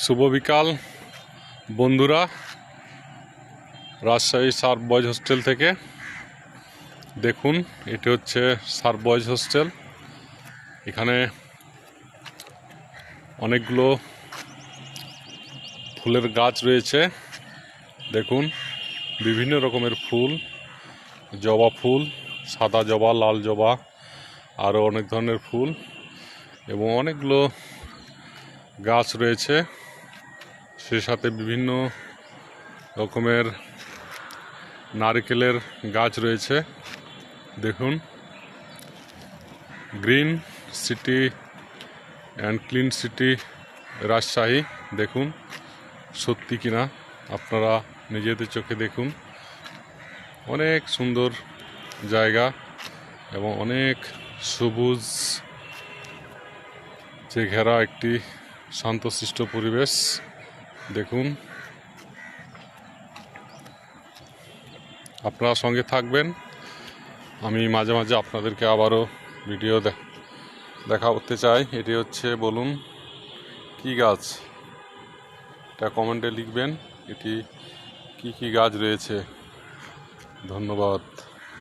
শুভ বিকাল বন্ধুরা, Rajshahi serve boys hostel থেকে। দেখুন, এটি হচ্ছে সার্ভ বয়েজ হোস্টেল। এখানে অনেকগুলো ফুলের গাছ রয়েছে। দেখুন, বিভিন্ন রকমের ফুল, জবা ফুল, সাদা জবা, লাল জবা, আরও অনেক ধরনের ফুল এবং অনেকগুলো গাছ রয়েছে। সে সাথে বিভিন্ন রকমের নারকেলের গাছ রয়েছে। দেখুন, green city and clean city Rajshahi. দেখুন সত্যি কিনা, আপনারা নিজেদের চোখে দেখুন। অনেক সুন্দর জায়গা এবং অনেক সবুজ যে ঘেরা একটি শান্তশিষ্ট পরিবেশ। দেখুন, আপনারা সঙ্গে থাকবেন। আমি মাঝে মাঝে আপনাদেরকে আবারও ভিডিও দেখা করতে চাই। এটি হচ্ছে, বলুন কি গাছ, এটা কমেন্টে লিখবেন। এটি কি কি গাছ রয়েছে। ধন্যবাদ।